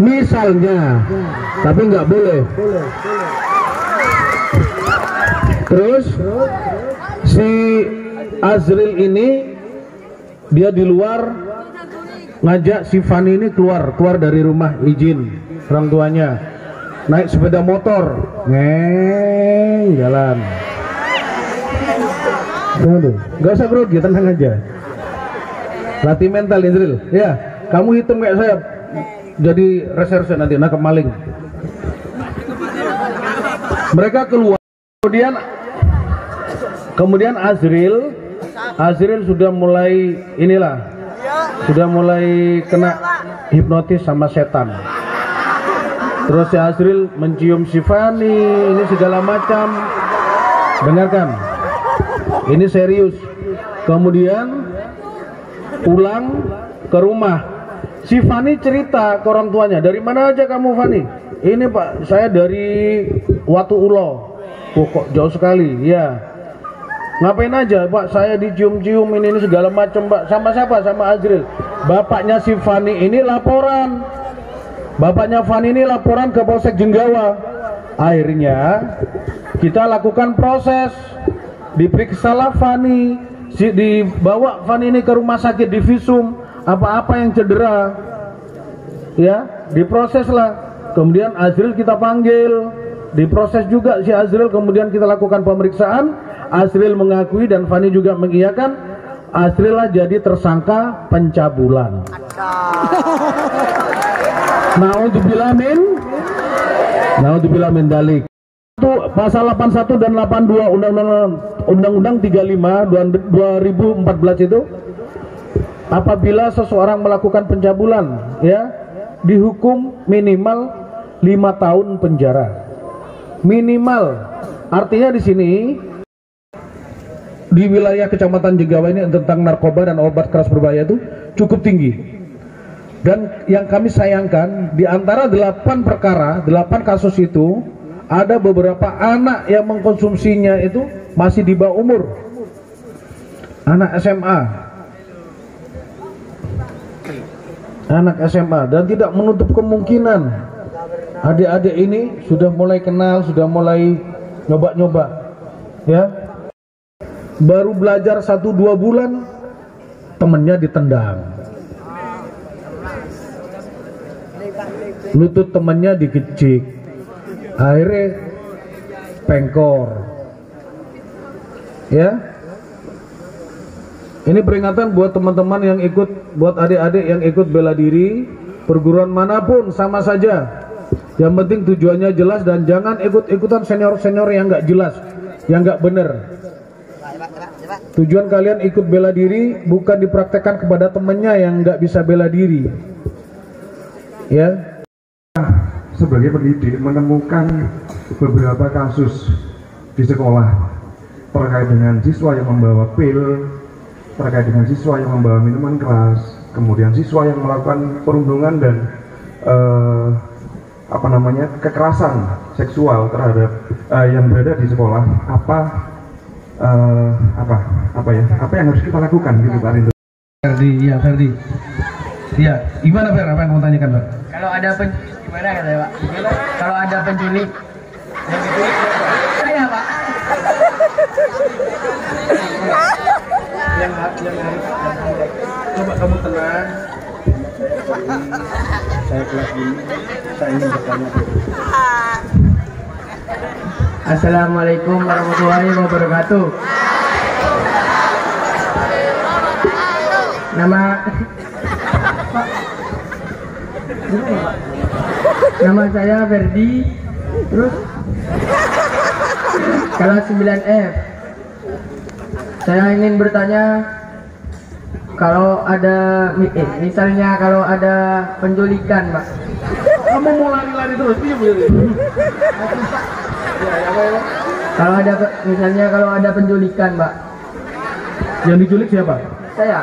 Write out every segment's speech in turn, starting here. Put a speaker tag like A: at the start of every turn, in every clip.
A: misalnya, tapi nggak boleh. Terus si Azril ini dia di luar ngajak si Fani ini keluar dari rumah, izin orang tuanya, naik sepeda motor, jalan. Nggak usah grogi, tenang aja. Latih mental Azril, ya. Kamu hitam kayak saya, jadi reserse nanti nangkep maling. Mereka keluar, kemudian Azril sudah mulai sudah mulai kena hipnotis sama setan. Terus si Azril mencium si Fani, ini segala macam. Dengarkan, ini serius. Kemudian pulang ke rumah, si Fani cerita ke orang tuanya, dari mana aja kamu Fani? Ini Pak, saya dari Watu Ulo. Oh, kok jauh sekali, ya. Ngapain aja Pak? Saya dicium-cium ini segala macam Pak. Sama siapa? Sama Azril. Bapaknya si Fani ini laporan. Bapaknya Fani ini laporan ke Polsek Jenggawa. Akhirnya kita lakukan proses. Diperiksalah Fani, dibawa Fani ini ke rumah sakit, divisum apa-apa yang cedera. Ya, diproseslah. Kemudian Azril kita panggil, diproses juga si Azril, kemudian kita lakukan pemeriksaan. Azril mengakui dan Fani juga mengiyakan. Azril lah jadi tersangka pencabulan. Naudzubillah min dalik. Pasal 81 dan 82 Undang-Undang 35 2014 itu, apabila seseorang melakukan pencabulan, ya, dihukum minimal 5 tahun penjara. Minimal, artinya di sini di wilayah Kecamatan Jenggawa ini tentang narkoba dan obat keras berbahaya itu cukup tinggi. Dan yang kami sayangkan, di antara 8 perkara, 8 kasus itu, ada beberapa anak yang mengkonsumsinya itu masih di bawah umur, anak SMA, dan tidak menutup kemungkinan adik-adik ini sudah mulai kenal, sudah mulai nyoba-nyoba, ya. Baru belajar 1-2 bulan temennya ditendang, lutut temennya dikecik, akhirnya pengkor, ya. Ini peringatan buat teman-teman yang ikut, buat adik-adik yang ikut bela diri, perguruan manapun sama saja. Yang penting tujuannya jelas dan jangan ikut-ikutan senior-senior yang nggak jelas, yang nggak bener. Tujuan kalian ikut bela diri bukan dipraktekkan kepada temennya yang nggak bisa bela diri, ya.
B: Sebagai pendidik menemukan beberapa kasus di sekolah terkait dengan siswa yang membawa pil, terkait dengan siswa yang membawa minuman keras, kemudian siswa yang melakukan perundungan dan kekerasan seksual terhadap yang berada di sekolah. Apa yang harus kita lakukan gitu Pak Rindo?
A: Ferdi. Iya, gimana Fer? Apa yang mau tanyakan Pak?
C: Kalau ada gimana katanya Pak? Kalau ada penculik, saya Pak.
A: Yang coba kamu tenang. Saya kelas ini, saya ingin bertanya.
C: Assalamualaikum warahmatullahi wabarakatuh. Nama saya Ferdi, terus kelas 9F. Saya ingin bertanya, kalau ada misalnya kalau ada penculikan, Pak.
A: Kamu mau lari-lari terus?
C: Kalau ada misalnya kalau ada penculikan, Pak.
A: Yang diculik siapa?
C: Saya.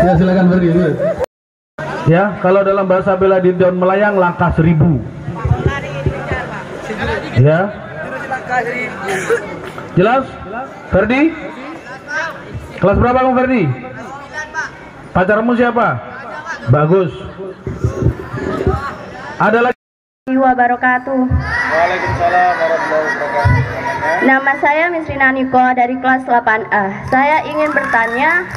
A: Ya silakan Ferdi. Ya, kalau dalam bahasa bela diri daun melayang langkah 1000. Ya. Jelas? Ferdi? Kelas berapa kamu Ferdi? Pacarmu siapa? Bagus. Ada lagi?
D: Wabarakatuh.
E: Waalaikumsalam warahmatullahi wabarakatuh.
D: Nama saya Misrina Niko dari kelas 8A. Saya ingin bertanya,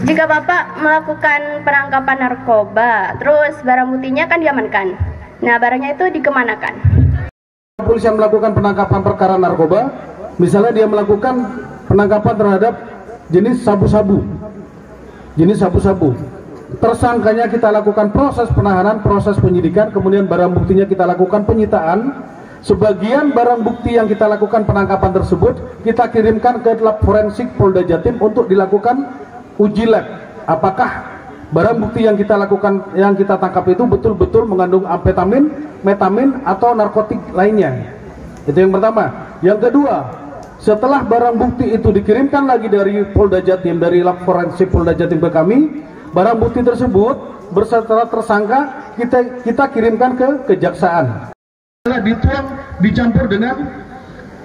D: jika Bapak melakukan penangkapan narkoba, terus barang buktinya kan diamankan. Nah, barangnya itu dikemanakan?
A: Polisi yang melakukan penangkapan perkara narkoba, misalnya dia melakukan penangkapan terhadap jenis sabu-sabu. Tersangkanya kita lakukan proses penahanan, proses penyidikan, kemudian barang buktinya kita lakukan penyitaan. Sebagian barang bukti yang kita lakukan penangkapan tersebut kita kirimkan ke lab forensik Polda Jatim untuk dilakukan uji lab. Apakah barang bukti yang kita lakukan, yang kita tangkap itu betul-betul mengandung amfetamin, metamin atau narkotik lainnya. Itu yang pertama. Yang kedua, setelah barang bukti itu dikirimkan lagi dari Polda Jatim, dari lab forensik Polda Jatim ke kami, barang bukti tersebut berserta tersangka kita kirimkan ke kejaksaan. Dituang, dicampur dengan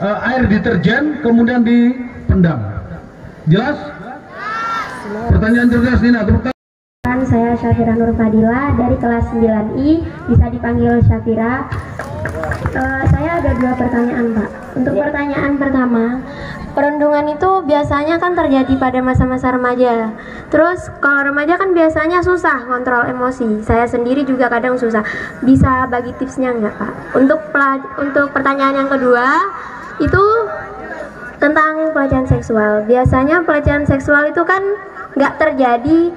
A: air deterjen, kemudian dipendam. Jelas? Pertanyaan cerdas Nina.
F: Saya Syafira Nur Fadila dari kelas 9I, bisa dipanggil Syafira. Saya ada 2 pertanyaan, Pak. Untuk pertanyaan pertama, perundungan itu biasanya kan terjadi pada masa-masa remaja. Terus kalau remaja kan biasanya susah kontrol emosi. Saya sendiri juga kadang susah. Bisa bagi tipsnya nggak, Pak? Untuk pertanyaan yang kedua, itu tentang pelecehan seksual. Biasanya pelecehan seksual itu kan nggak terjadi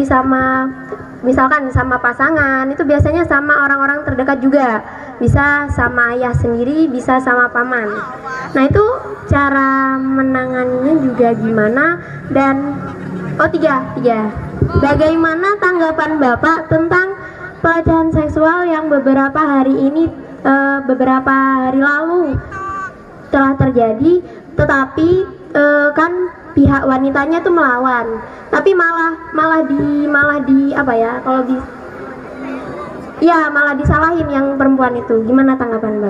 F: sama, misalkan sama pasangan, itu biasanya sama orang-orang terdekat juga, bisa sama ayah sendiri, bisa sama paman. Nah, itu cara menanganinya juga gimana? Dan tiga, bagaimana tanggapan Bapak tentang pelecehan seksual yang beberapa hari lalu telah terjadi, tetapi kan pihak wanitanya tuh melawan, tapi malah disalahin yang perempuan itu. Gimana tanggapan Mbak?